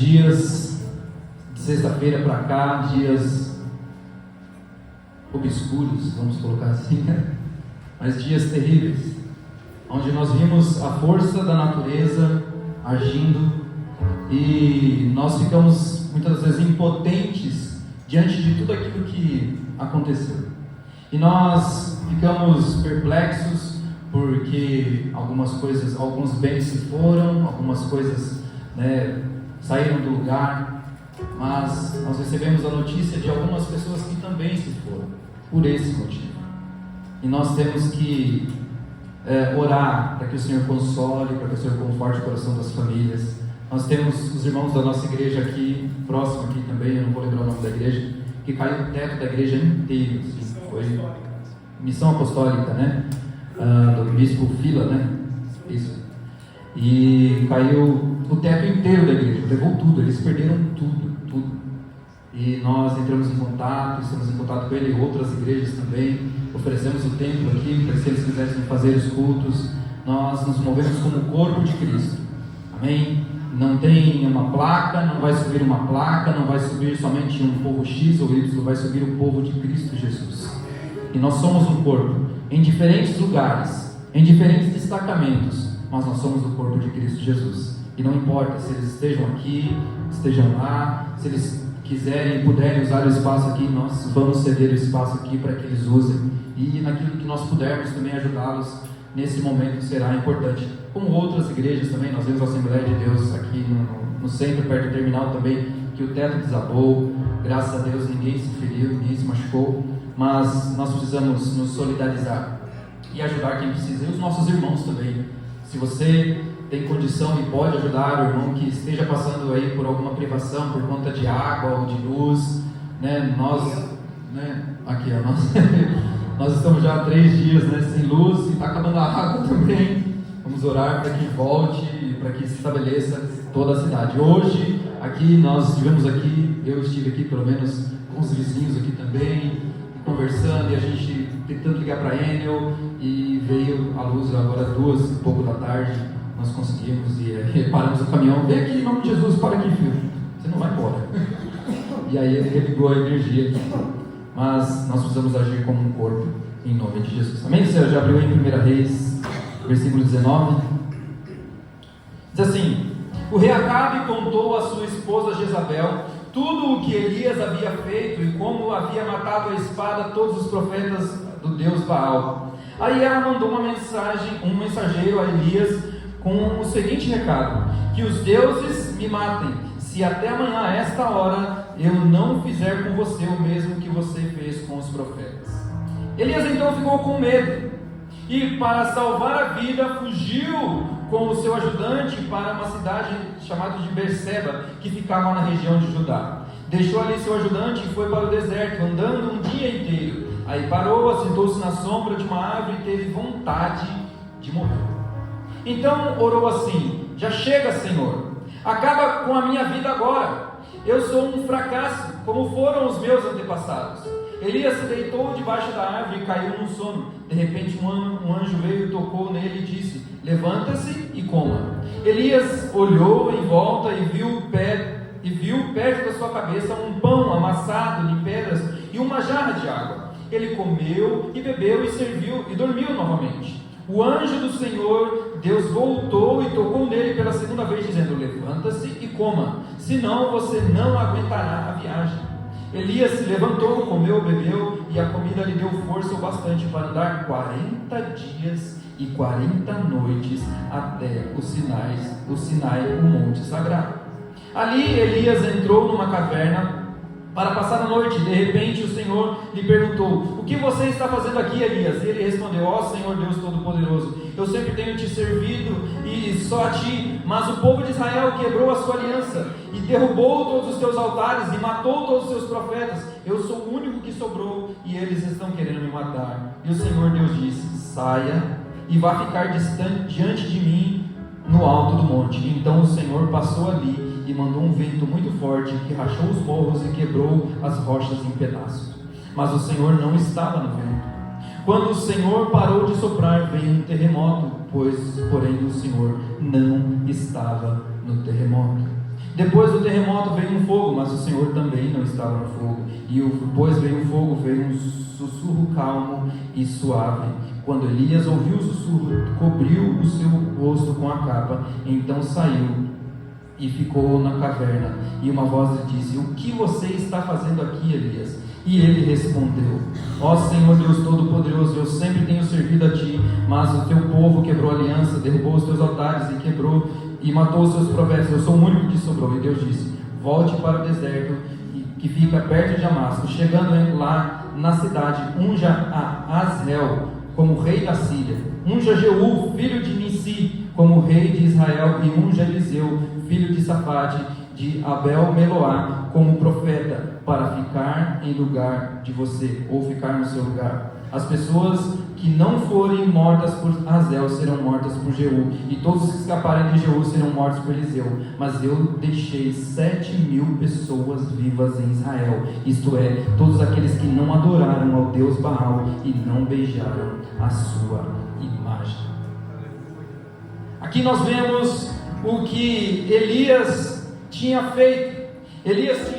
dias de sexta-feira para cá, dias obscuros, vamos colocar assim, né? Mas dias terríveis, onde nós vimos a força da natureza agindo e nós ficamos muitas vezes impotentes diante de tudo aquilo que aconteceu. E nós ficamos perplexos porque algumas coisas, alguns bens se foram, algumas coisas, saíram do lugar, mas nós recebemos a notícia de algumas pessoas que também se foram, por esse motivo. E nós temos que orar para que o Senhor console, para que o Senhor conforte o coração das famílias. Nós temos os irmãos da nossa igreja aqui, próximo aqui também, eu não vou lembrar o nome da igreja, que caiu o teto da igreja inteiro, assim, foi missão apostólica, do bispo Fila, isso, e caiu o teto inteiro da igreja, levou tudo, eles perderam tudo, e nós entramos em contato, estamos em contato com ele e outras igrejas também, oferecemos o templo aqui, para que se eles quisessem fazer os cultos, nós nos movemos como o corpo de Cristo, amém? Não tem uma placa, não vai subir uma placa, não vai subir somente um povo X ou Y, vai subir o povo de Cristo Jesus. E nós somos um corpo, em diferentes lugares, em diferentes destacamentos, mas nós somos o corpo de Cristo Jesus. E não importa se eles estejam aqui, estejam lá, se eles quiserem e puderem usar o espaço aqui, nós vamos ceder o espaço aqui para que eles usem. E naquilo que nós pudermos também ajudá-los, nesse momento será importante. Como outras igrejas também, nós vemos a Assembleia de Deus aqui no centro, perto do terminal também, que o teto desabou, graças a Deus ninguém se feriu, ninguém se machucou, mas nós precisamos nos solidarizar e ajudar quem precisa, e os nossos irmãos também. Se você tem condição e pode ajudar o irmão que esteja passando aí por alguma privação, por conta de água ou de luz, aqui nós estamos já há 3 dias sem luz e está acabando a água também. Vamos orar para que volte e para que se estabeleça toda a cidade. Hoje, aqui nós estivemos aqui, eu estive aqui pelo menos com os vizinhos aqui também, conversando, e a gente tentando ligar para a Enel, e veio a luz agora 2 e pouco da tarde, nós conseguimos, e paramos o caminhão, vem aqui em nome de Jesus, para aqui, filho, você não vai embora. E aí ele religou a energia aqui. Mas nós precisamos agir como um corpo, em nome de Jesus. Amém? Você já abriu em 1 Reis, versículo 19. Diz assim: o rei Acabe contou a sua esposa Jezabel tudo o que Elias havia feito e como havia matado a espada todos os profetas do Deus Baal. Aí ela mandou um mensageiro a Elias com o seguinte recado: que os deuses me matem, se até amanhã a esta hora eu não fizer com você o mesmo que você fez com os profetas. Elias então ficou com medo e, para salvar a vida, fugiu com o seu ajudante para uma cidade chamada de Berseba, que ficava na região de Judá. Deixou ali seu ajudante e foi para o deserto, andando um dia inteiro. Aí parou, assentou-se na sombra de uma árvore e teve vontade de morrer. Então orou assim: já chega, Senhor, acaba com a minha vida agora. Eu sou um fracasso, como foram os meus antepassados. Elias se deitou debaixo da árvore e caiu num sono. De repente um anjo veio e tocou nele e disse: levanta-se e coma. Elias olhou em volta e viu perto da sua cabeça um pão amassado de pedras e uma jarra de água. Ele comeu e bebeu e serviu e dormiu novamente. O anjo do Senhor Deus voltou e tocou nele pela segunda vez, dizendo: levanta-se e coma, senão você não aguentará a viagem. Elias se levantou, comeu, bebeu, e a comida lhe deu força o bastante para andar 40 dias e 40 noites até o Sinai, o monte sagrado. Ali Elias entrou numa caverna para passar a noite. De repente o Senhor lhe perguntou: o que você está fazendo aqui, Elias? E ele respondeu: ó Senhor Deus Todo-Poderoso, eu sempre tenho te servido e só a ti, mas o povo de Israel quebrou a sua aliança e derrubou todos os teus altares e matou todos os seus profetas. Eu sou o único que sobrou e eles estão querendo me matar. E o Senhor Deus disse: saia e vá ficar distante diante de mim no alto do monte. Então o Senhor passou ali e mandou um vento muito forte que rachou os morros e quebrou as rochas em pedaços. Mas o Senhor não estava no vento. Quando o Senhor parou de soprar, veio um terremoto, porém o Senhor não estava no terremoto. Depois do terremoto veio um fogo, mas o Senhor também não estava no fogo. E depois veio um fogo, veio um sussurro calmo e suave. Quando Elias ouviu o sussurro, cobriu o seu rosto com a capa, então saiu e ficou na caverna. E uma voz lhe disse: o que você está fazendo aqui, Elias? E ele respondeu: ó Senhor Deus Todo-Poderoso, eu sempre tenho servido a ti, mas o teu povo quebrou a aliança, derrubou os teus altares e quebrou e matou os seus profetas. Eu sou o único que sobrou. E Deus disse: volte para o deserto que fica perto de Damasco. Chegando lá na cidade, unja a Asriel como rei da Síria, unja Jeú, filho de Nissi, como rei de Israel, e unja Eliseu, filho de Safate, de Abel-Meloá, como profeta, para ficar em lugar de você, ou ficar no seu lugar. As pessoas que não forem mortas por Azel serão mortas por Jeú, e todos os que escaparem de Jeú serão mortos por Eliseu. Mas eu deixei 7.000 pessoas vivas em Israel, isto é, todos aqueles que não adoraram ao Deus Baal e não beijaram a sua imagem. Aqui nós vemos o que Elias tinha feito. Elias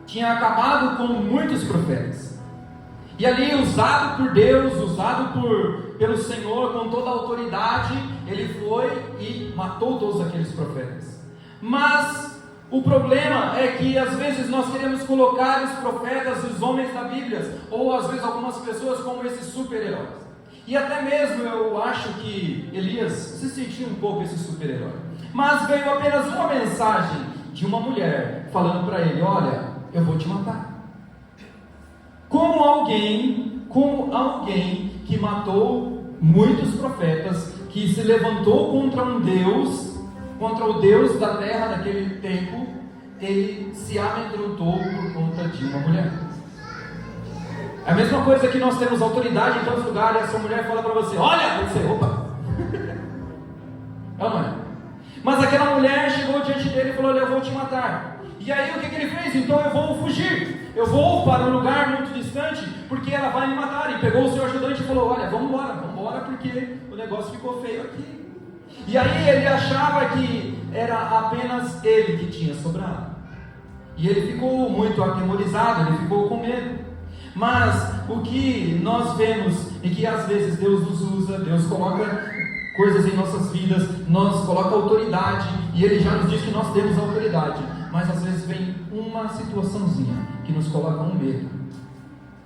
tinha acabado com muitos profetas. E ali, usado por Deus, usado pelo Senhor, com toda a autoridade, ele foi e matou todos aqueles profetas. Mas o problema é que às vezes nós queremos colocar os profetas, os homens da Bíblia, ou às vezes algumas pessoas como esses super-heróis. E até mesmo eu acho que Elias se sentia um pouco esse super-herói. Mas veio apenas uma mensagem de uma mulher falando para ele: olha, eu vou te matar. Como alguém que matou muitos profetas, que se levantou contra um Deus, contra o Deus da terra daquele tempo, ele se amedrontou por conta de uma mulher. É a mesma coisa que nós temos autoridade em tantos lugares, essa mulher fala para você: olha, você, opa! É ou não é? Mas aquela mulher chegou diante dele e falou: olha, eu vou te matar. E aí o que ele fez? Então eu vou fugir, eu vou para um lugar muito distante, porque ela vai me matar. E pegou o seu ajudante e falou: olha, vamos embora, porque o negócio ficou feio aqui. E aí ele achava que era apenas ele que tinha sobrado. E ele ficou muito atemorizado, ele ficou com medo. Mas o que nós vemos é que às vezes Deus nos usa, Deus coloca coisas em nossas vidas, nos coloca autoridade, e Ele já nos diz que nós temos autoridade. Mas às vezes vem uma situaçãozinha que nos coloca um medo,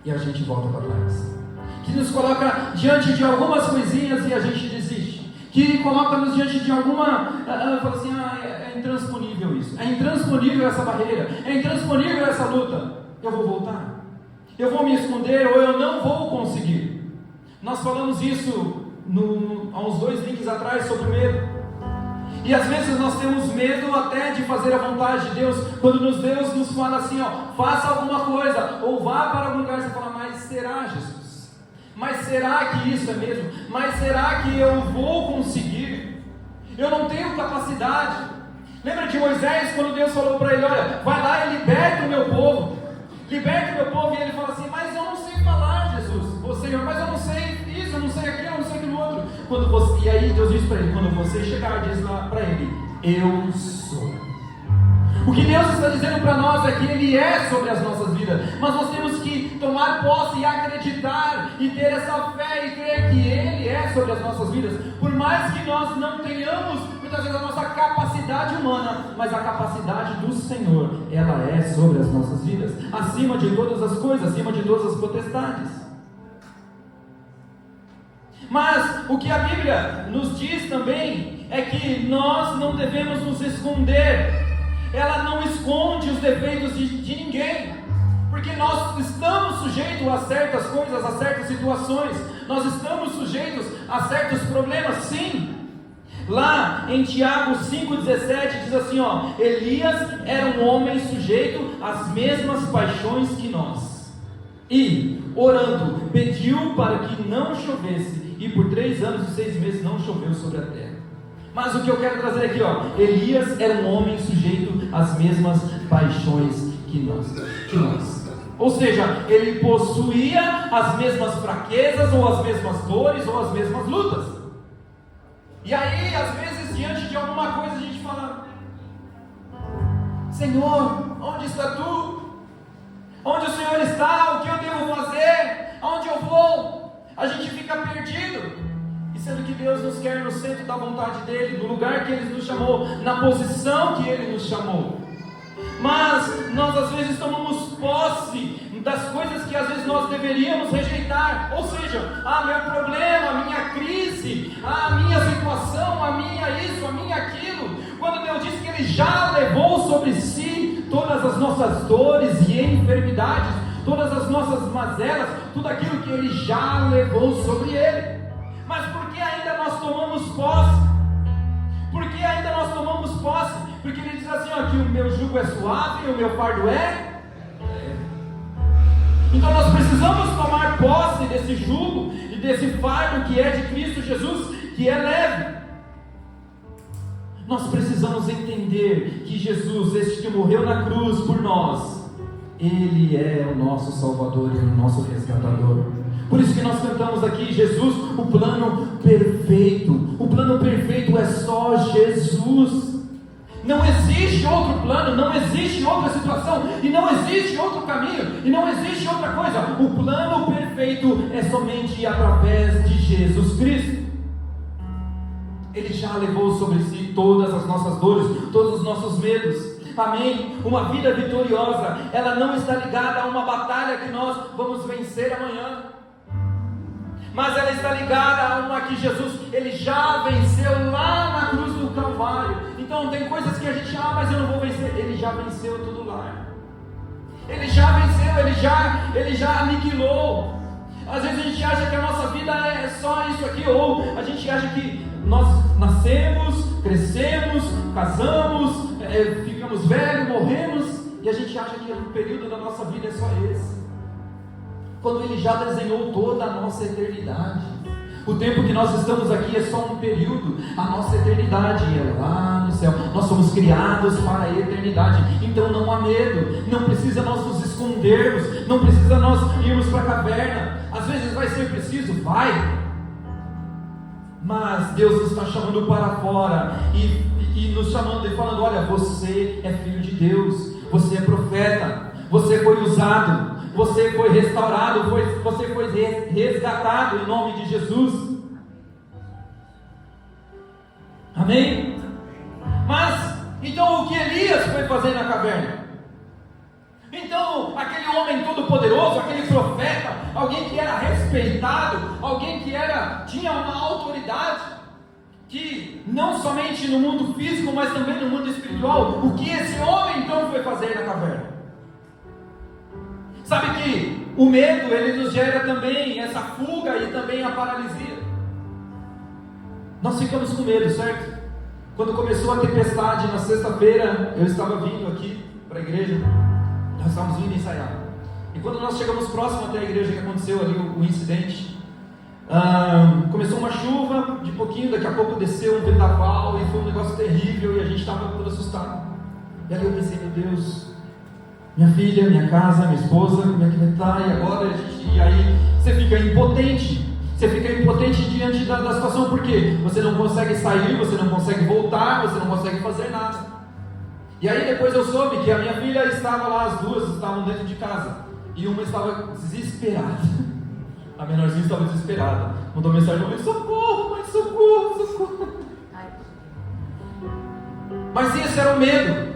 e a gente volta para trás, que nos coloca diante de algumas coisinhas e a gente desiste, que coloca-nos diante de alguma, fala assim: é intransponível isso, é intransponível essa barreira, é intransponível essa luta. Eu vou voltar, eu vou me esconder, ou eu não vou conseguir. Nós falamos isso há uns 2 links atrás sobre medo. E às vezes nós temos medo até de fazer a vontade de Deus. Quando Deus nos fala assim, faça alguma coisa, ou vá para algum lugar, você fala: mas será, Jesus? Mas será que isso é mesmo? Mas será que eu vou conseguir? Eu não tenho capacidade. Lembra de Moisés, quando Deus falou para ele: olha, vai lá e liberta o meu povo. Liberta o meu povo. E ele fala assim: mas eu não sei falar, Jesus, Senhor, mas eu não sei isso, eu não sei aquilo, eu não sei aquilo outro. E aí Deus diz para ele: quando você chegar, diz lá para ele: eu sou. O que Deus está dizendo para nós é que Ele é sobre as nossas vidas, mas nós temos que tomar posse e acreditar, e ter essa fé e crer que Ele é sobre as nossas vidas. Por mais que nós não tenhamos muitas vezes a nossa capacidade humana, mas a capacidade do Senhor, ela é sobre as nossas vidas, acima de todas as coisas, acima de todas as potestades. Mas o que a Bíblia nos diz também é que nós não devemos nos esconder. Ela não esconde os defeitos de ninguém, porque nós estamos sujeitos a certas coisas, a certas situações, nós estamos sujeitos a certos problemas, sim. Lá em Tiago 5,17 diz assim: Elias era um homem sujeito às mesmas paixões que nós, e orando pediu para que não chovesse, e por 3 anos e 6 meses não choveu sobre a terra. Mas o que eu quero trazer aqui, Elias era um homem sujeito às mesmas paixões que nós. Ou seja, ele possuía as mesmas fraquezas, ou as mesmas dores, ou as mesmas lutas. E aí, às vezes, diante de alguma coisa, a gente fala: Senhor, onde está Tu? Onde o Senhor está? O que eu devo fazer? Aonde eu vou? A gente fica perdido. E sendo que Deus nos quer no centro da vontade dEle, no lugar que Ele nos chamou, na posição que Ele nos chamou. Mas nós às vezes tomamos posse das coisas que às vezes nós deveríamos rejeitar. Ou seja, meu problema, a minha crise, a minha situação, a minha isso, a minha aquilo. Quando Deus disse que Ele já levou sobre si todas as nossas dores e enfermidades, todas as nossas mazelas, tudo aquilo que Ele já levou sobre Ele. Mas por que ainda nós tomamos posse? Por que ainda nós tomamos posse? Porque Ele diz assim, que o meu jugo é suave e o meu fardo é. Então nós precisamos tomar posse desse jugo e desse fardo que é de Cristo Jesus, que é leve. Nós precisamos entender que Jesus, este que morreu na cruz por nós, Ele é o nosso Salvador e o nosso resgatador. Por isso que nós cantamos aqui, Jesus, o plano perfeito. O plano perfeito é só Jesus. Não existe outro plano, não existe outra situação, e não existe outro caminho, e não existe outra coisa. O plano perfeito é somente através de Jesus Cristo. Ele já levou sobre si todas as nossas dores, todos os nossos medos. Amém? Uma vida vitoriosa, ela não está ligada a uma batalha que nós vamos vencer amanhã, mas ela está ligada a uma que Jesus, Ele já venceu lá na cruz do Calvário. Então tem coisas que a gente, mas eu não vou vencer. Ele já venceu tudo lá. Ele já venceu, Ele já aniquilou. Às vezes a gente acha que a nossa vida é só isso aqui, ou a gente acha que nós nascemos, crescemos, casamos, ficamos velhos, morremos, e a gente acha que o período da nossa vida é só esse. Quando Ele já desenhou toda a nossa eternidade. O tempo que nós estamos aqui é só um período. A nossa eternidade é lá no céu. Nós somos criados para a eternidade. Então não há medo. Não precisa nós nos escondermos. Não precisa nós irmos para a caverna. Às vezes vai ser preciso, vai. Mas Deus nos está chamando para fora. E nos chamando e falando, olha, você é filho de Deus. Você é profeta. Você foi usado. Você foi restaurado, você foi resgatado em nome de Jesus. Amém? Mas, então o que Elias foi fazer na caverna? Então, aquele homem todo poderoso, aquele profeta, alguém que era respeitado, alguém que tinha uma autoridade, que não somente no mundo físico, mas também no mundo espiritual, o que esse homem então foi fazer na caverna? Sabe que o medo, ele nos gera também essa fuga e também a paralisia. Nós ficamos com medo, certo? Quando começou a tempestade na sexta-feira, eu estava vindo aqui para a igreja, nós estávamos vindo ensaiar. E quando nós chegamos próximo até a igreja que aconteceu ali o incidente, começou uma chuva, de pouquinho, daqui a pouco desceu um vendaval e foi um negócio terrível e a gente estava todo assustado. E ali eu pensei, meu Deus, minha filha, minha casa, minha esposa, como é que vai estar? E agora? E aí você fica impotente. Você fica impotente diante da situação, porque você não consegue sair, você não consegue voltar, você não consegue fazer nada. E aí depois eu soube que a minha filha estava lá, as duas estavam dentro de casa. E uma estava desesperada. A menorzinha estava desesperada. Mandou mensagem, mãe, socorro, mãe, socorro, socorro. Mas esse era o medo.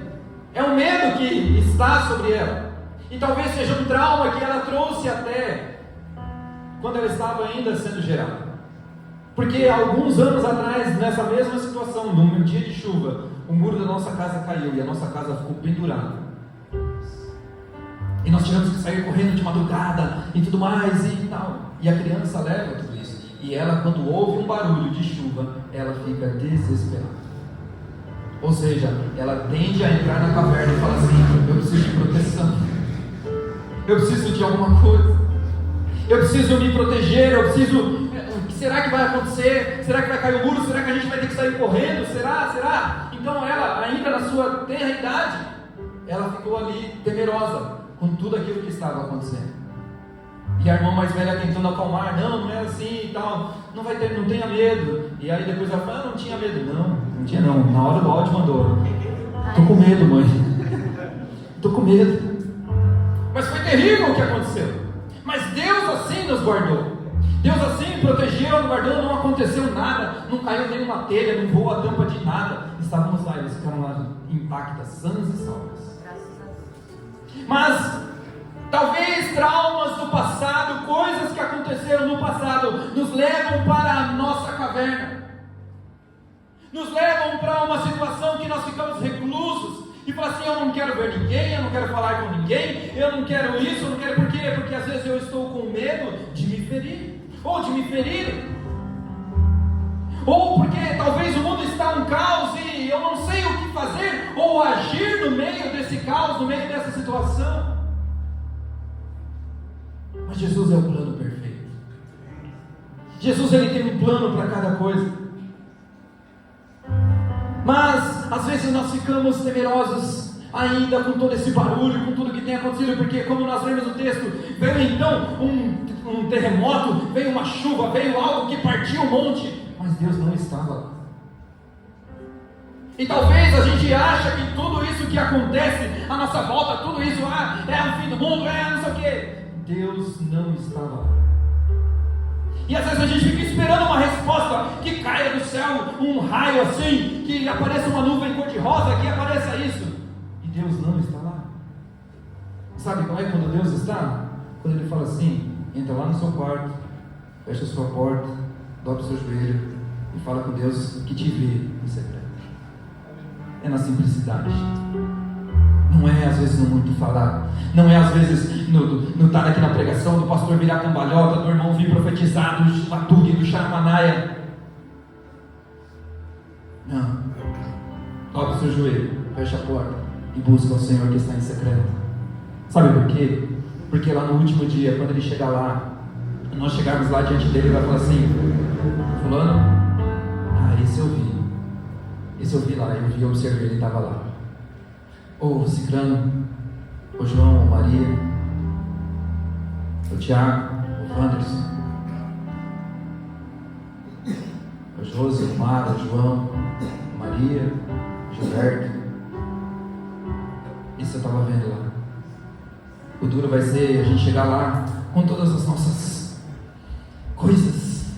É um medo que está sobre ela. E talvez seja um trauma que ela trouxe até quando ela estava ainda sendo gerada. Porque alguns anos atrás, nessa mesma situação, num dia de chuva, o muro da nossa casa caiu e a nossa casa ficou pendurada. E nós tivemos que sair correndo de madrugada e tudo mais e tal. E a criança leva tudo isso. E ela, quando ouve um barulho de chuva, ela fica desesperada. Ou seja, ela tende a entrar na caverna e fala assim, eu preciso de proteção. Eu preciso de alguma coisa. Eu preciso me proteger, eu preciso... O que será que vai acontecer? Será que vai cair o muro? Será que a gente vai ter que sair correndo? Será? Então ela, ainda na sua tenra idade, ela ficou ali temerosa com tudo aquilo que estava acontecendo. E a irmã mais velha tentando acalmar, não é assim e tal, não tenha medo. E aí depois ela fala, não tinha medo. Não tinha não, na hora do áudio mandou, tô com medo, mãe. estou com medo. Mas foi terrível o que aconteceu. Mas Deus assim nos guardou. Deus assim protegeu, nos guardou, não aconteceu nada, não caiu nenhuma telha, não voou a tampa de nada. Estávamos lá, eles ficaram lá intactas, sãs e salvas. Mas talvez traumas do passado, coisas que aconteceram no passado, nos levam para a nossa caverna, nos levam para uma situação que nós ficamos reclusos e falamos assim: eu não quero ver ninguém, eu não quero falar com ninguém, eu não quero isso, eu não quero. Por quê? Porque às vezes eu estou com medo de me ferir, ou de me ferirem, ou porque talvez o mundo está um caos e eu não sei o que fazer ou agir no meio desse caos, no meio dessa situação. Mas Jesus é o plano perfeito. Jesus, ele tem um plano para cada coisa. Mas às vezes nós ficamos temerosos ainda com todo esse barulho, com tudo que tem acontecido, porque como nós lemos no texto, veio então um terremoto, veio uma chuva, veio algo que partiu um monte, mas Deus não estava lá. E talvez a gente acha que tudo isso que acontece à nossa volta, tudo isso, é o fim do mundo, não sei o que. Deus não estava lá. E às vezes a gente fica esperando uma resposta, que caia do céu um raio assim, que apareça uma nuvem cor-de-rosa, que apareça isso. E Deus não está lá. Sabe como é quando Deus está? Quando Ele fala assim: entra lá no seu quarto, fecha a sua porta, dobra o seu joelho e fala com Deus que te vê em secreto. É na simplicidade. Não é às vezes no muito falar. Não é às vezes no estar aqui na pregação, do pastor virar cambalhota, do irmão vir profetizar, do batuque, do charamanaia. Não. Dobra o seu joelho, fecha a porta e busca o Senhor que está em secreto. Sabe por quê? Porque lá no último dia, quando Ele chegar lá, nós chegarmos lá diante dele, Ele vai falar assim: fulano, esse eu vi. Esse eu vi lá, eu observei, ele estava lá. Ô Cicrano, ô João, ô Maria, ô Tiago, ô Wanderson, ô José, o Mara, o João, Maria, Gilberto. Isso eu estava vendo lá. O duro vai ser a gente chegar lá com todas as nossas coisas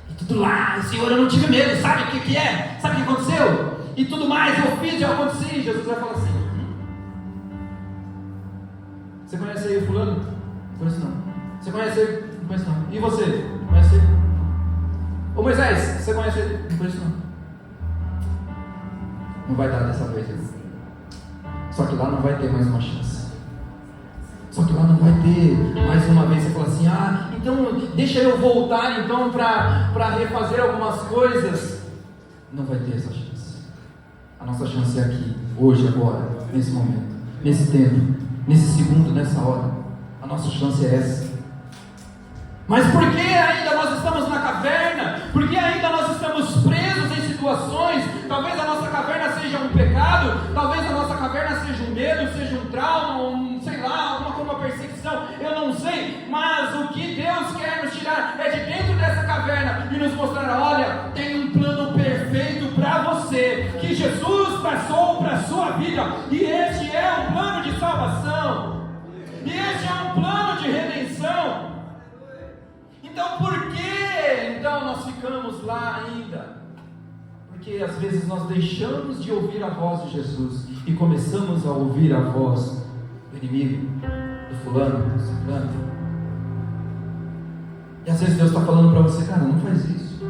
e tudo lá. Senhor, eu não tive medo, sabe o que é? Sabe o que aconteceu? E tudo mais, eu fiz, eu aconteci. Jesus vai falar assim: você conhece aí o fulano? Não conheço não. Você conhece ele? Não conheço não. E você? Conhece ele? Ô Moisés, você conhece ele? Não conheço não. Não vai dar dessa vez. Só que lá não vai ter mais uma chance. Só que lá não vai ter mais uma vez. Você fala assim: então deixa eu voltar então para refazer algumas coisas. Não vai ter essa chance. A nossa chance é aqui, hoje, agora, nesse momento, nesse tempo, nesse segundo, nessa hora. A nossa chance é essa. Mas por que ainda nós estamos na caverna? Por que ainda nós estamos presos em situações? Talvez a nossa caverna seja um pecado, talvez a nossa caverna seja um medo, seja um trauma, sei lá, alguma perseguição, eu não sei. Mas o que Deus quer nos tirar é de dentro dessa caverna e nos mostrar: olha, tem um plano perfeito para você, que Jesus passou para a sua vida, e este é um plano de salvação, e este é um plano de redenção. Então por que então nós ficamos lá ainda? Porque às vezes nós deixamos de ouvir a voz de Jesus e começamos a ouvir a voz do inimigo, do fulano, do ciclano. E às vezes Deus está falando para você: cara, não faz isso,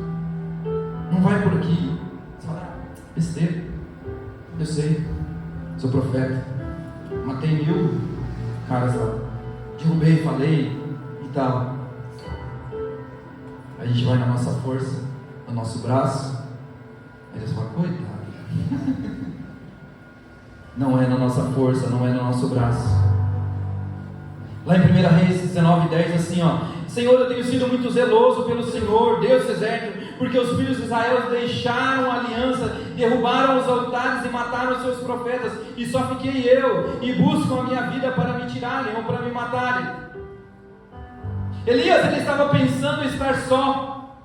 não vai por aqui. Você fala: besteira, eu sei, sou profeta, matei 1000 caras lá, derrubei, falei e tal. A gente vai na nossa força, no nosso braço, aí Deus fala: coitado. Não é na nossa força, não é no nosso braço. Lá em 1 Reis 19:10, assim, Senhor, eu tenho sido muito zeloso pelo Senhor, Deus do exército, porque os filhos de Israel deixaram a aliança, derrubaram os altares e mataram os seus profetas, e só fiquei eu, e buscam a minha vida para me tirarem ou para me matarem. Elias, ele estava pensando em estar só.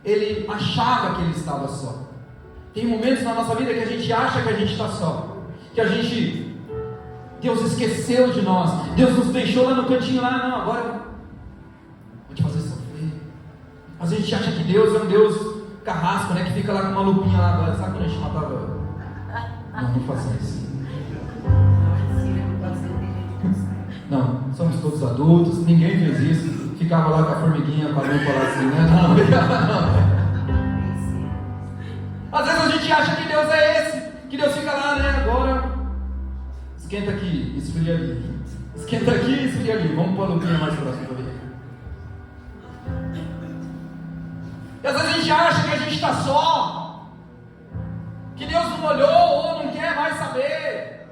Ele achava que ele estava só. Tem momentos na nossa vida que a gente acha que a gente está só, que a gente Deus esqueceu de nós. Deus nos deixou lá no cantinho, lá, não, agora vou te fazer sofrer. Às vezes a gente acha que Deus é um Deus carrasco, né? Que fica lá com uma lupinha lá agora. Sabe quando a gente matava? Não faça isso. Não, somos todos adultos, ninguém fez isso. Ficava lá com a formiguinha para não falar assim, né? Não, ficava não. Às vezes a gente acha que Deus é esse, que Deus fica lá, né? Agora, esquenta aqui, esfria ali. Esquenta aqui, esfria ali. Vamos pôr a lupinha mais próxima para ver. E às vezes a gente acha que a gente está só, que Deus não olhou ou não quer mais saber.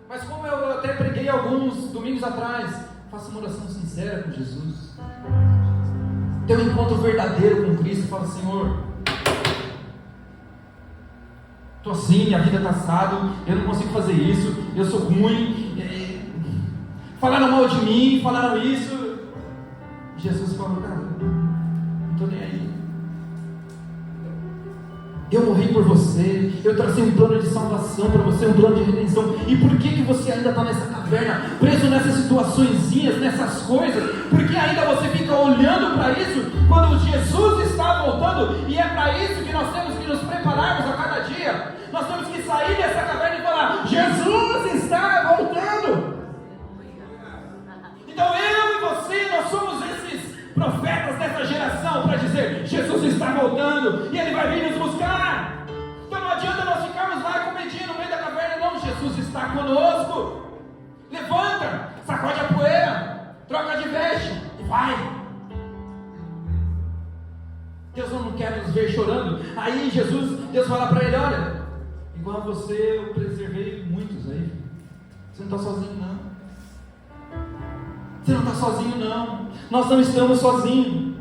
Mas como eu até preguei alguns domingos atrás, faça uma oração sincera com Jesus. Tenha um encontro verdadeiro com Cristo. Fala: Senhor, estou assim, minha vida está assado, eu não consigo fazer isso, eu sou ruim, falaram mal de mim, falaram isso. Jesus falou: cara, não estou nem aí. Eu morri por você, eu tracei um plano de salvação para você, um plano de redenção. E por que você ainda está nessa caverna, preso nessas situaçõezinhas, nessas coisas? Por que ainda você fica olhando para isso, quando Jesus está voltando? E é para isso que nós temos que nos prepararmos a cada dia. Nós temos que sair dessa caverna e falar: Jesus está voltando. Então eu e você, nós somos esses profetas dessa geração para dizer: Jesus está voltando e Ele vai vir nos buscar. Então não adianta nós ficarmos lá com medinho no meio da caverna, não. Jesus está conosco. Levanta, sacode a poeira, troca de veste e vai. Deus não quer nos ver chorando. Aí Deus fala para ele: olha, igual a você eu preservei muitos aí. Você não está sozinho não. Você não está sozinho não. Nós não estamos sozinhos.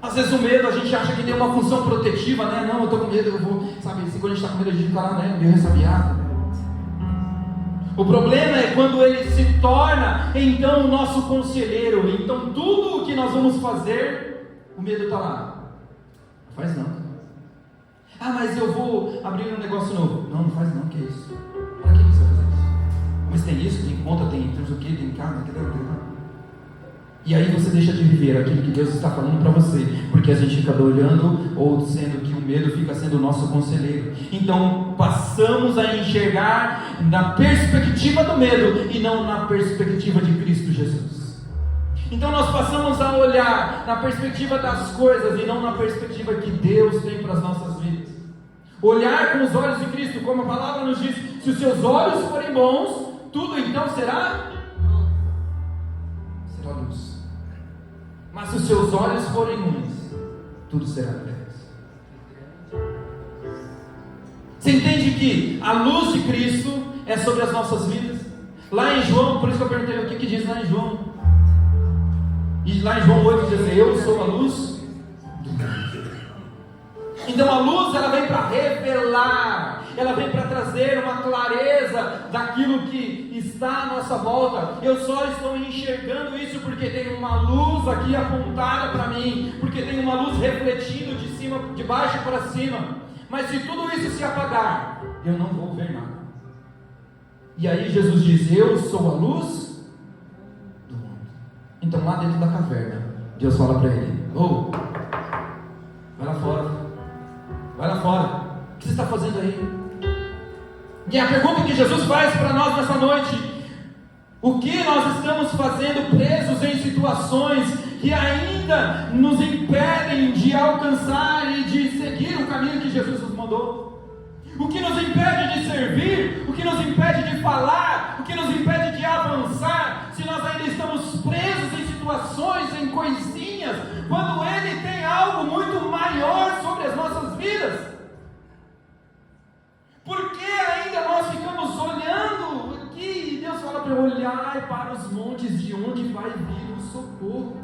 Às vezes o medo, a gente acha que tem uma função protetiva, né? Não, eu estou com medo, eu vou, sabe, assim, quando a gente está com medo, a gente fica lá, né, meio ressabiado. O problema é quando ele se torna, então, o nosso conselheiro. Então, tudo o que nós vamos fazer, o medo está lá. Não faz não. Ah, mas eu vou abrir um negócio novo. Não faz não, que é isso? Para que você vai fazer isso? Mas tem isso, tem conta, tem não sei o que, tem casa, tem. E aí você deixa de viver aquilo que Deus está falando para você, porque a gente fica olhando, ou sendo que o medo fica sendo o nosso conselheiro. Então passamos a enxergar na perspectiva do medo e não na perspectiva de Cristo Jesus. Então nós passamos a olhar na perspectiva das coisas e não na perspectiva que Deus tem para as nossas vidas. Olhar com os olhos de Cristo, como a palavra nos diz: se os seus olhos forem bons, tudo então será luz. Mas se os seus olhos forem ruins, tudo será trevas. Você entende que a luz de Cristo é sobre as nossas vidas? Lá em João, por isso que eu perguntei o que diz lá em João. E lá em João 8 diz assim: eu sou a luz do mundo. Então a luz, ela vem para revelar, ela vem para trazer uma clareza daquilo que está à nossa volta. Eu só estou enxergando isso porque tem uma luz aqui apontada para mim, porque tem uma luz refletindo de baixo para cima. Mas se tudo isso se apagar, eu não vou ver nada. E aí Jesus diz: eu sou a luz do mundo. Então lá dentro da caverna, Deus fala para ele: vai lá fora. Vai lá fora, o que você está fazendo aí? E a pergunta que Jesus faz para nós nessa noite: o que nós estamos fazendo presos em situações que ainda nos impedem de alcançar e de seguir o caminho que Jesus nos mandou? O que nos impede de servir? O que nos impede de falar? O que nos impede de avançar? Se nós ainda estamos presos em situações, em coisinhas, quando Ele tem algo muito maior sobre as nossas vidas? Por que ainda nós ficamos olhando aqui? E Deus fala para eu olhar para os montes, de onde vai vir o socorro.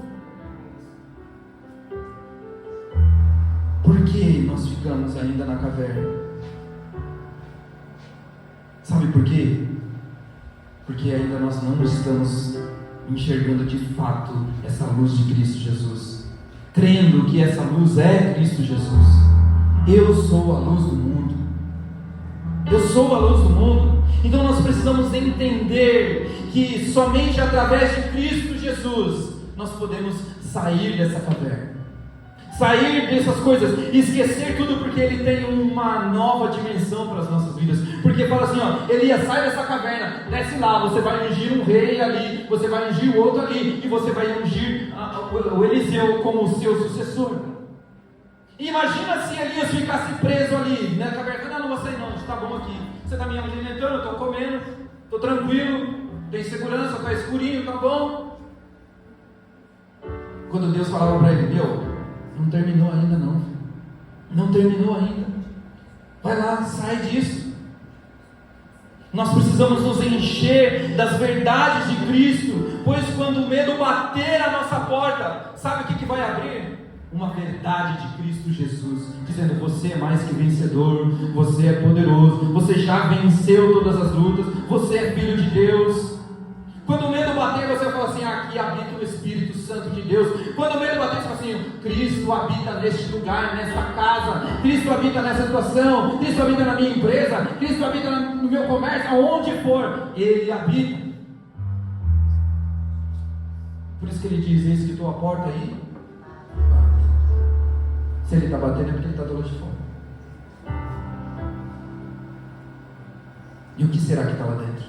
Por que nós ficamos ainda na caverna? Sabe por quê? Porque ainda nós não estamos enxergando de fato essa luz de Cristo Jesus, crendo que essa luz é Cristo Jesus. Eu sou a luz do mundo. Eu sou a luz do mundo. Então nós precisamos entender que somente através de Cristo Jesus nós podemos sair dessa caverna, sair dessas coisas, esquecer tudo, porque Ele tem uma nova dimensão para as nossas vidas. Porque fala assim, Elias, sai dessa caverna, desce lá, você vai ungir um rei ali, você vai ungir o outro ali, e você vai ungir o Eliseu como o seu sucessor. E imagina se Elias ficasse preso ali, na caverna. Não vou sair não, está bom aqui, você está me alimentando, eu estou comendo, estou tranquilo, tem segurança, está escurinho, está bom. Quando Deus falava para ele, não terminou ainda não, não terminou ainda, vai lá, sai disso. Nós precisamos nos encher das verdades de Cristo, pois quando o medo bater a nossa porta, sabe o que vai abrir? Uma verdade de Cristo Jesus, dizendo: você é mais que vencedor, você é poderoso, você já venceu todas as lutas, você é filho de Deus. Quando o medo bater, você fala assim: aqui habita o Espírito Santo de Deus. Quando o medo bater, você fala assim: Cristo habita neste lugar, nesta casa, Cristo habita nessa situação, Cristo habita na minha empresa, Cristo habita no meu comércio, aonde for, Ele habita. Por isso que Ele diz: eis que estou à porta aí. Se Ele está batendo é porque Ele está do lado de fora. E o que será que está lá dentro?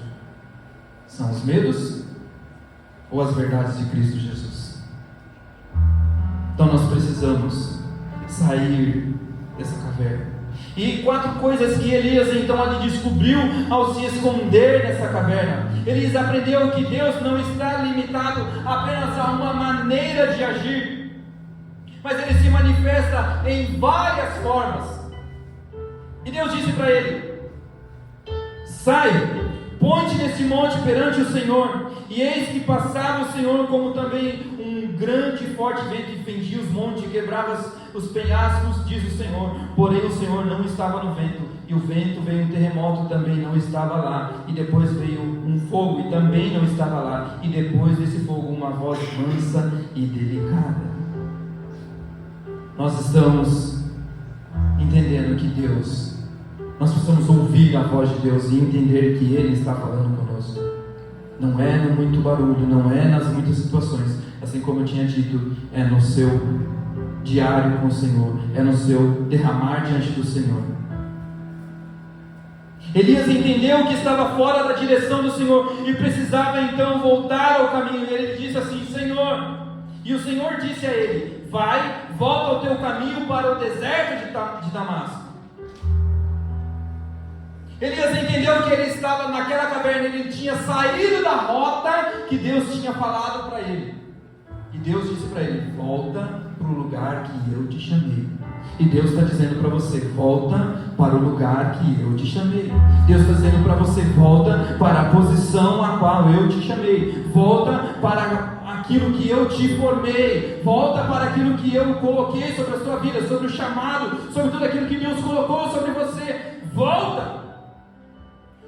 São os medos ou as verdades de Cristo Jesus? Então nós precisamos sair dessa caverna. E 4 coisas que Elias então ali descobriu ao se esconder nessa caverna. Elias aprendeu que Deus não está limitado apenas a uma maneira de agir, mas Ele se manifesta em várias formas. E Deus disse para ele: sai, põe-te neste monte perante o Senhor. E eis que passava o Senhor como também um grande e forte vento, e fendia os montes, e quebrava os penhascos, diz o Senhor. Porém o Senhor não estava no vento, e o vento veio, um terremoto também não estava lá, e depois veio um fogo, e também não estava lá, e depois desse fogo uma voz mansa e delicada. Nós estamos entendendo que Deus, nós precisamos ouvir a voz de Deus e entender que Ele está falando conosco. Não é no muito barulho, não é nas muitas situações, assim como eu tinha dito, é no seu diário com o Senhor, é no seu derramar diante do Senhor. Elias entendeu que estava fora da direção do Senhor e precisava então voltar ao caminho. E ele disse assim: Senhor, e o Senhor disse a ele: vai, volta ao teu caminho para o deserto de Damasco. Elias entendeu que ele estava naquela caverna, ele tinha saído da rota que Deus tinha falado para ele. E Deus disse para ele: volta para o lugar que eu te chamei. E Deus está dizendo para você: volta para o lugar que eu te chamei. Deus está dizendo para você: volta para a posição a qual eu te chamei. Volta para aquilo que eu te formei. Volta para aquilo que eu coloquei sobre a sua vida, sobre o chamado, sobre tudo aquilo que Deus colocou sobre você. Volta!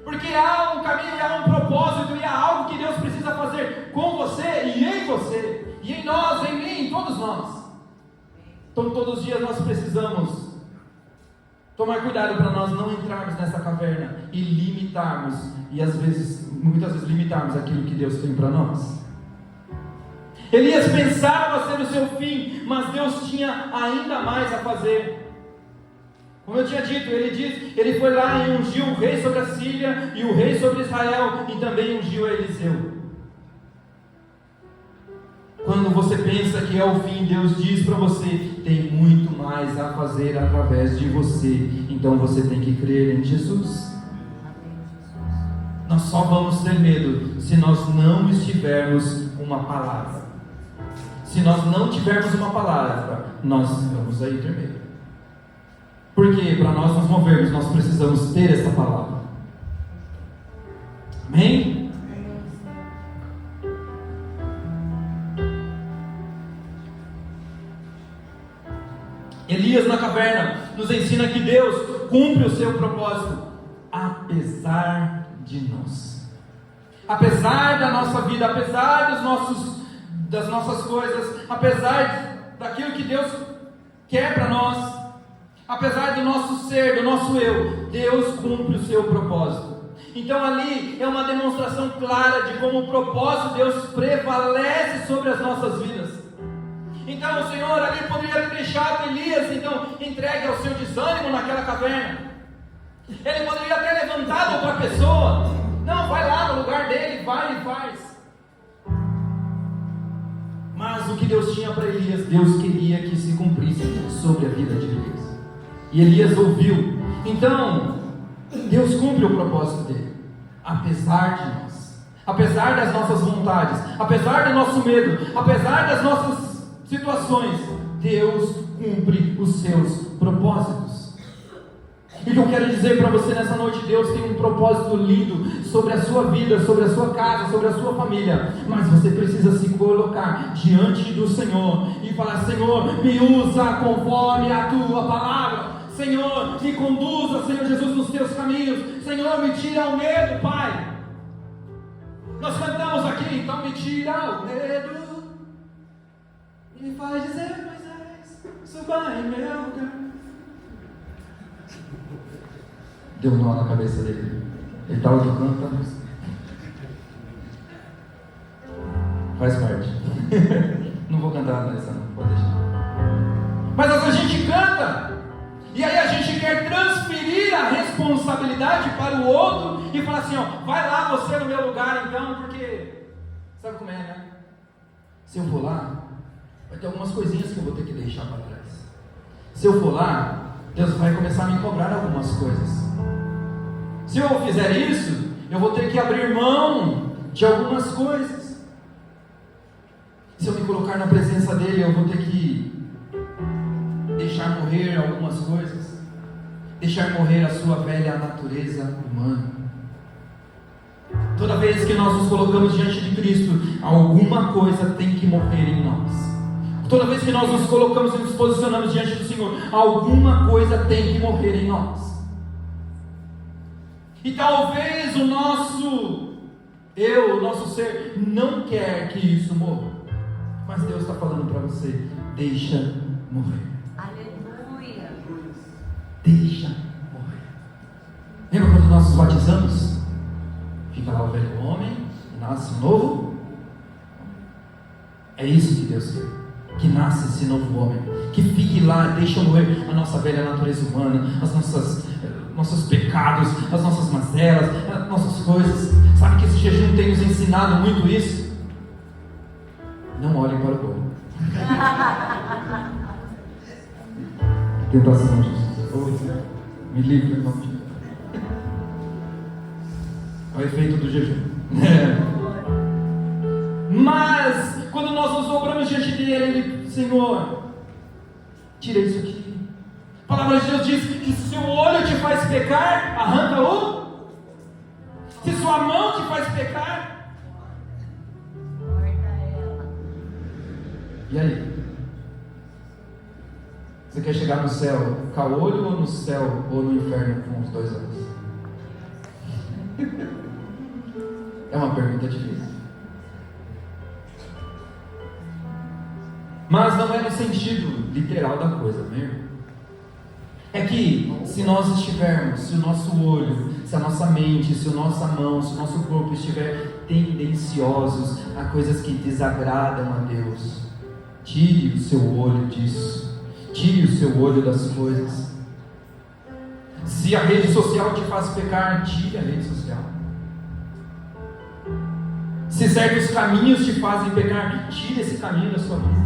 Porque há um caminho, e há um propósito, e há algo que Deus precisa fazer com você e em você, e em nós, em mim, em todos nós. Então todos os dias nós precisamos tomar cuidado para nós não entrarmos nessa caverna e limitarmos, e muitas vezes limitarmos aquilo que Deus tem para nós. Elias pensava ser o seu fim, mas Deus tinha ainda mais a fazer. Como eu tinha dito, ele foi lá e ungiu o rei sobre a Síria e o rei sobre Israel, e também ungiu a Eliseu. Quando você pensa que é o fim, Deus diz para você: tem muito mais a fazer através de você. Então você tem que crer em Jesus. Nós só vamos ter medo se nós não estivermos uma palavra. Se nós não tivermos uma palavra, nós vamos aí ter medo. Porque para nós nos movermos, nós precisamos ter essa palavra. Amém? Elias na caverna nos ensina que Deus cumpre o seu propósito, apesar de nós. Apesar da nossa vida, apesar das nossas coisas, apesar daquilo que Deus quer para nós, apesar do nosso ser, do nosso eu, Deus cumpre o seu propósito. Então ali é uma demonstração clara de como o propósito de Deus prevalece sobre as nossas vidas. Então o Senhor ali poderia ter deixado Elias então entregue ao seu desânimo naquela caverna. Ele poderia ter levantado outra pessoa. Não, vai lá no lugar dele, vai e faz. Mas o que Deus tinha para Elias, Deus queria que se cumprisse sobre a vida de Elias. E Elias ouviu. Então, Deus cumpre o propósito dele, apesar de nós, apesar das nossas vontades, apesar do nosso medo, apesar das nossas situações. Deus cumpre os seus propósitos. E o que eu quero dizer para você nessa noite, Deus tem um propósito lindo sobre a sua vida, sobre a sua casa, sobre a sua família. Mas você precisa se colocar diante do Senhor e falar: Senhor, me usa conforme a tua palavra. Senhor, me conduza, Senhor Jesus, nos teus caminhos. Senhor, me tira o medo, Pai. Nós cantamos aqui, então me tira o medo e me faz dizer: Moisés, suba em meu lugar. Deu um nó na cabeça dele. Ele estava tocando, tá? Faz parte. Não vou cantar nessa, não, pode deixar. Mas a gente canta, e aí a gente quer transferir a responsabilidade para o outro e falar assim: ó, vai lá você no meu lugar então, porque sabe como é, né? Se eu for lá, vai ter algumas coisinhas que eu vou ter que deixar para trás. Se eu for lá, Deus vai começar a me cobrar algumas coisas. Se eu fizer isso, eu vou ter que abrir mão de algumas coisas. Se eu me colocar na presença dele, eu vou ter que deixar morrer algumas coisas, deixar morrer a sua velha natureza humana. Toda vez que nós nos colocamos diante de Cristo, alguma coisa tem que morrer em nós. Toda vez que nós nos colocamos e nos posicionamos diante do Senhor, alguma coisa tem que morrer em nós. E talvez o nosso ser não quer que isso morra. Mas Deus está falando para você: deixa morrer. Aleluia. Deixa morrer. Lembra quando nós nos batizamos? Fica lá o velho homem e nasce um novo. É isso que Deus quer. Que nasça esse novo homem. Que fique lá, deixa morrer a nossa velha natureza humana, as nossos pecados, as nossas mazelas, as nossas coisas. Sabe que esse jejum tem nos ensinado muito isso? Não olhem para o corpo. Tentação, Jesus. Me livre, em nome de Deus. É o efeito do jejum. Mas quando nós nos dobramos diante dele, ele: Senhor, tira isso aqui. A palavra de Deus diz que se seu olho te faz pecar, arranca-o. Se sua mão te faz pecar, Corta ela. e aí? Você quer chegar no céu com o olho, ou no céu ou no inferno com os dois olhos? É uma pergunta difícil. Mas não é no sentido literal da coisa, mesmo. É que se nós estivermos, se o nosso olho, se a nossa mente, se a nossa mão, se o nosso corpo estiver tendenciosos a coisas que desagradam a Deus, tire o seu olho disso. Tire o seu olho das coisas. Se a rede social te faz pecar, tire a rede social. Se certos caminhos te fazem pecar, tire esse caminho da sua vida.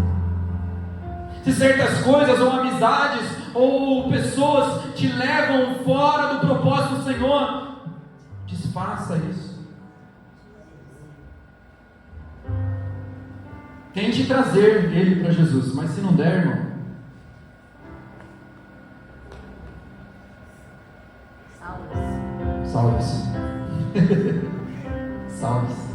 Se certas coisas ou amizades ou pessoas te levam fora do propósito do Senhor, desfaça isso. Tente trazer ele para Jesus, mas se não der, irmão, salve-se. Salve-se.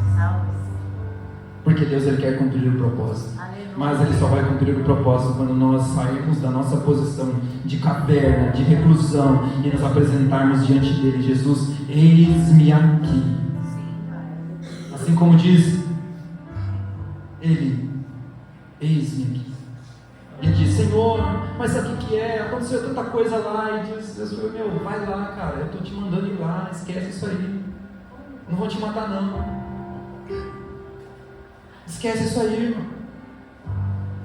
Porque Deus, ele quer cumprir o propósito. Aleluia. Mas ele só vai cumprir o propósito quando nós sairmos da nossa posição de caverna, de reclusão, e nos apresentarmos diante dele: Jesus, eis-me aqui. Assim como diz ele: eis-me aqui. Ele diz: Senhor, mas sabe o que é? Aconteceu tanta coisa lá. E Deus falou: meu, vai lá, cara, eu estou te mandando ir lá, esquece isso aí. Não vão te matar não. Esquece isso aí, irmão.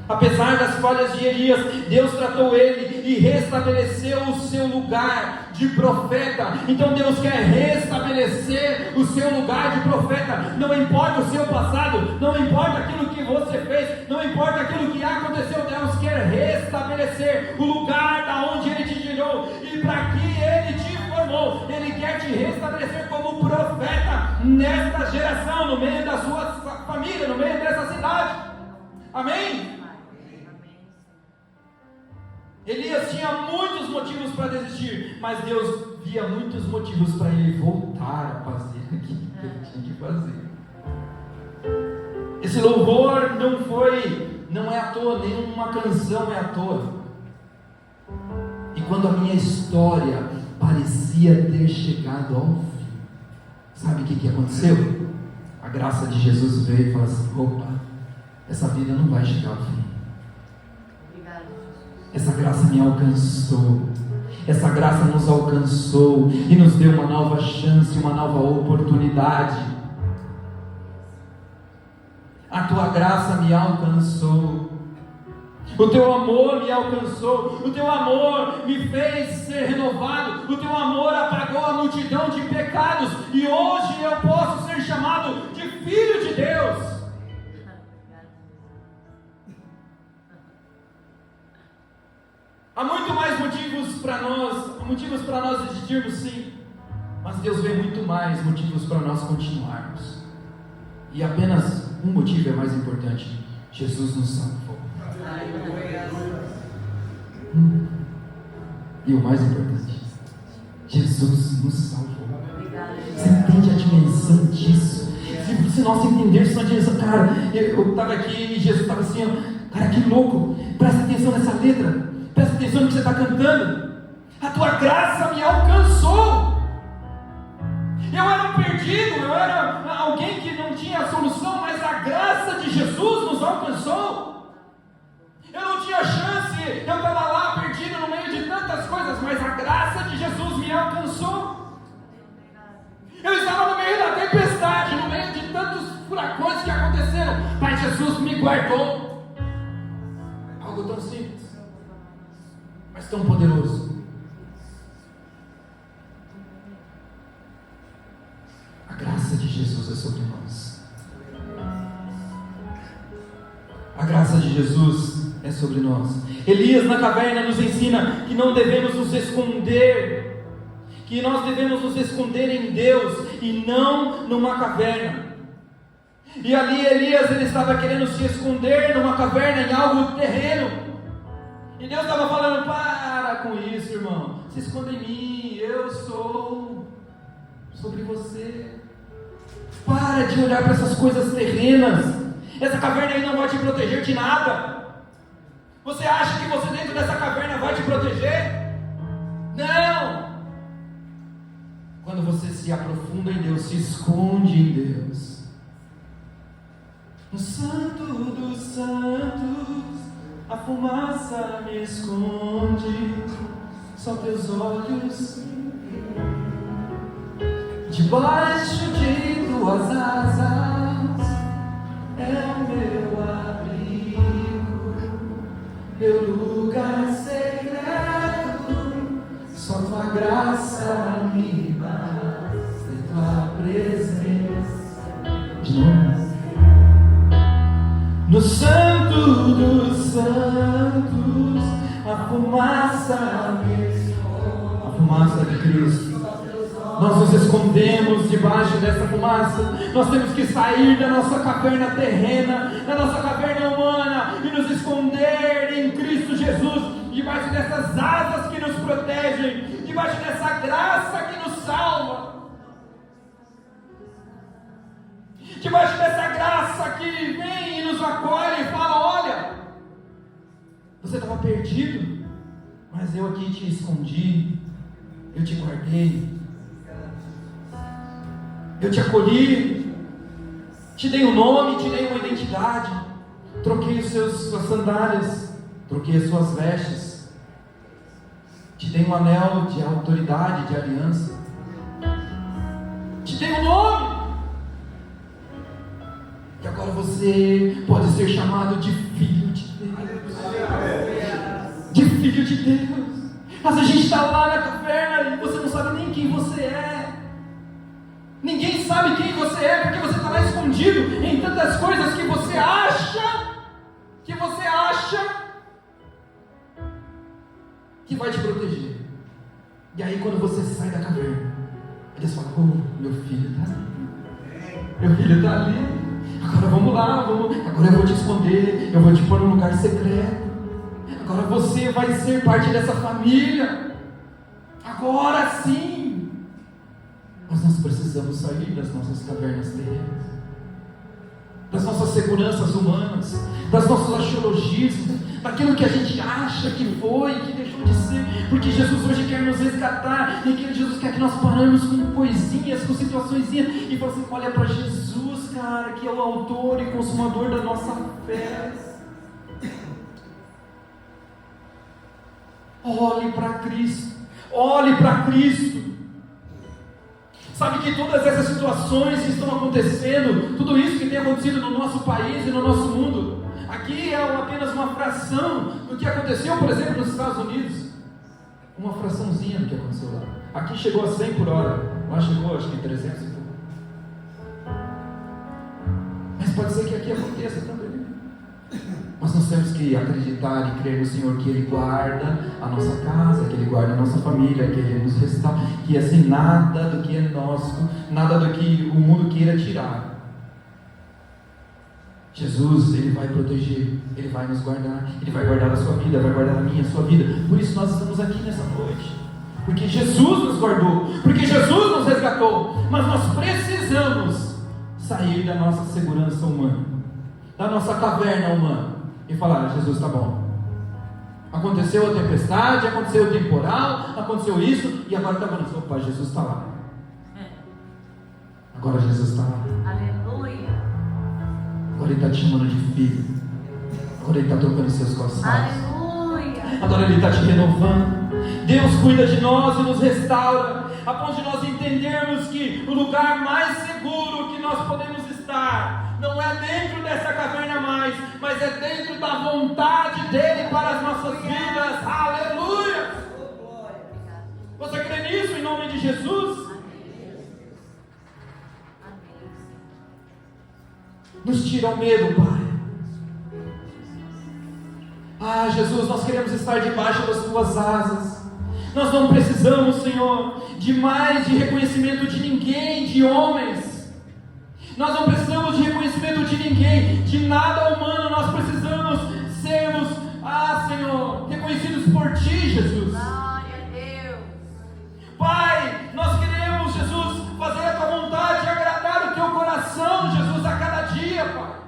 Apesar das falhas de Elias, Deus tratou ele e restabeleceu o seu lugar de profeta. Então Deus quer restabelecer o seu lugar de profeta. Não importa o seu passado, não importa aquilo que você fez, não importa aquilo que aconteceu, Deus quer restabelecer o lugar da onde Ele te tirou e para que Ele te formou. Ele quer te restabelecer como profeta nesta geração, no meio da sua família, no meio dessa cidade. Amém? Elias tinha muitos motivos para desistir, mas Deus via muitos motivos para ele voltar a fazer aquilo que ele tinha que fazer. Esse louvor não é à toa, nenhuma canção é à toa. E quando a minha história parecia ter chegado ao fim, sabe o que aconteceu? A graça de Jesus veio e falou assim: opa, essa vida não vai chegar ao fim. Essa graça me alcançou, essa graça nos alcançou e nos deu uma nova chance, uma nova oportunidade. A tua graça me alcançou, o teu amor me alcançou, o teu amor me fez ser renovado, o teu amor apagou a multidão de pecados e hoje eu posso ser chamado de filho de Deus. Há muito mais motivos para nós desistirmos, sim, mas Deus vê muito mais motivos para nós continuarmos. E apenas um motivo é mais importante: Jesus nos salvou. E o mais importante, Jesus nos salvou. Você entende a dimensão disso? Se nós entendermos a dimensão, cara, eu estava aqui e Jesus estava assim, ó, cara, que louco, presta atenção nessa letra. Presta atenção no que você está cantando. A tua graça me alcançou. Eu era um perdido, eu era alguém que não tinha solução, mas a graça de Jesus nos alcançou. Eu não tinha chance, eu estava lá perdido no meio de tantas coisas, mas a graça de Jesus me alcançou. Eu estava no meio da tempestade, no meio de tantos furacões que aconteceram, mas Jesus me guardou. Algo tão simples, mas tão poderoso. A graça de Jesus é sobre nós. A graça de Jesus é sobre nós. Elias na caverna nos ensina que não devemos nos esconder, que nós devemos nos esconder em Deus e não numa caverna. E ali Elias, ele estava querendo se esconder numa caverna, em algo terreno. E Deus estava falando: para com isso, irmão, se esconda em mim, eu sou sobre você. Para de olhar para essas coisas terrenas. Essa caverna aí não vai te proteger de nada. Você acha que você dentro dessa caverna vai te proteger? Não. Quando você se aprofunda em Deus, se esconde em Deus, no Santo dos Santos, a fumaça me esconde, só teus olhos, debaixo de tuas asas, é o meu abrigo, meu lugar secreto, só tua graça me basta, e tua presença. De novo. No Santo dos Santos, a fumaça de Cristo. Nós nos escondemos debaixo dessa fumaça. Nós temos que sair da nossa caverna terrena, da nossa caverna humana, e nos esconder em Cristo Jesus, debaixo dessas asas que nos protegem, debaixo dessa graça que nos salva, debaixo dessa graça que vem e nos acolhe e fala: olha, você estava perdido, mas eu aqui te escondi, eu te guardei, eu te acolhi, te dei um nome, te dei uma identidade, troquei suas sandálias, troquei as suas vestes, te dei um anel de autoridade, de aliança, te dei um nome. E agora você pode ser chamado de filho de Deus. De filho de Deus. Mas a gente está lá na caverna e você não sabe nem quem você é. Ninguém sabe quem você é, porque você está lá escondido em tantas coisas que você acha que vai te proteger. E aí quando você sai da caverna, eles falam: oh, meu filho está ali. Meu filho está ali. Agora vamos lá, agora eu vou te esconder, eu vou te pôr num lugar secreto. Agora você vai ser parte dessa família. Agora sim. Mas nós precisamos sair das nossas cavernas terrenas, das nossas seguranças humanas, das nossas axiologismos, daquilo que a gente acha que foi, que deixou de ser, porque Jesus hoje quer nos resgatar, e que Jesus quer que nós paramos com coisinhas, com situaçõezinhas, e falamos assim: olha para Jesus, cara, que é o autor e consumador da nossa fé. Olhe para Cristo, olhe para Cristo. Sabe que todas essas situações que estão acontecendo, tudo isso que tem acontecido no nosso país e no nosso mundo, aqui é apenas uma fração do que aconteceu, por exemplo, nos Estados Unidos. Uma fraçãozinha do que aconteceu lá. Aqui chegou a 100 por hora, lá chegou acho que 300 e pouco. Mas pode ser que aqui aconteça também. Mas nós temos que acreditar e crer no Senhor, que Ele guarda a nossa casa, que Ele guarda a nossa família, que Ele nos restaura, que assim nada do que é nosso, nada do que o mundo queira tirar. Jesus, Ele vai proteger, Ele vai nos guardar, Ele vai guardar a sua vida, vai guardar a minha, a sua vida. Por isso nós estamos aqui nessa noite, porque Jesus nos guardou, porque Jesus nos resgatou. Mas nós precisamos sair da nossa segurança humana, da nossa caverna humana, e falar: Jesus, tá bom, aconteceu a tempestade, aconteceu o temporal, aconteceu isso, e agora está vendo, opa, Jesus está lá. Agora Jesus está lá. Aleluia. Agora Ele está te chamando de filho. Agora Ele está trocando seus calçados. Aleluia. Agora Ele está te renovando. Deus cuida de nós e nos restaura, a ponto de nós entendermos que o lugar mais seguro que nós podemos estar não é dentro dessa caverna mais, mas é dentro da vontade dEle para as nossas vidas. Aleluia! Você crê nisso em nome de Jesus? Nos tira o medo, Pai. Ah, Jesus, nós queremos estar debaixo das Tuas asas. Nós não precisamos, Senhor, de mais de reconhecimento de ninguém, de homens. Nós não precisamos de reconhecimento de ninguém, de nada humano. Nós precisamos sermos, Senhor, reconhecidos por Ti, Jesus. Glória a Deus. Pai, nós queremos, Jesus, fazer a Tua vontade e agradar o Teu coração, Jesus, a cada dia, Pai.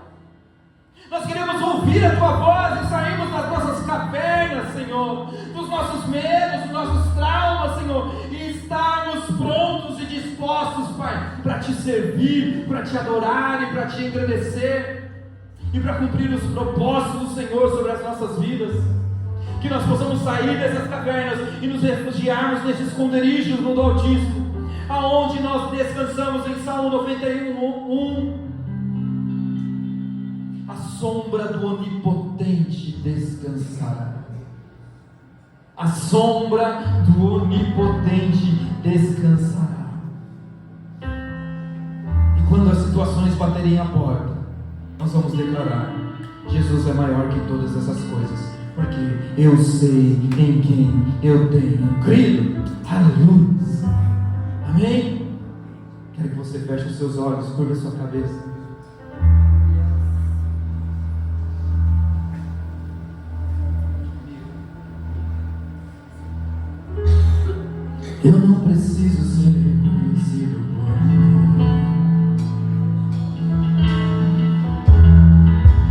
Nós queremos ouvir a Tua voz e sairmos das nossas cavernas, Senhor, dos nossos medos, dos nossos traumas, Senhor, e estarmos prontos e dispostos, Pai, para Te servir, para Te adorar e para Te engrandecer, e para cumprir os propósitos do Senhor sobre as nossas vidas. Que nós possamos sair dessas cavernas e nos refugiarmos nesses esconderijos do Altíssimo, aonde nós descansamos em Salmo 91:1. A sombra do Onipotente descansará. A sombra do Onipotente descansará. E quando as situações baterem a porta, nós vamos declarar: Jesus é maior que todas essas coisas, porque eu sei em quem eu tenho crido. Aleluia. Amém? Quero que você feche os seus olhos, curva a sua cabeça. Eu não preciso ser reconhecido por ninguém.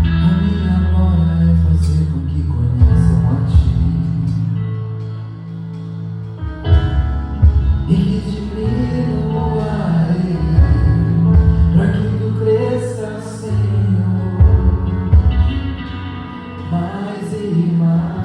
A minha glória é fazer com que conheçam a Ti, e que Te louvarei, para que Tu cresça, Senhor, mais e mais.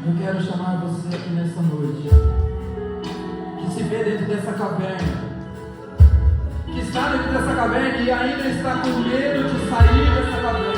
Eu quero chamar você aqui nessa noite, que se vê dentro dessa caverna, que está dentro dessa caverna e ainda está com medo de sair dessa caverna.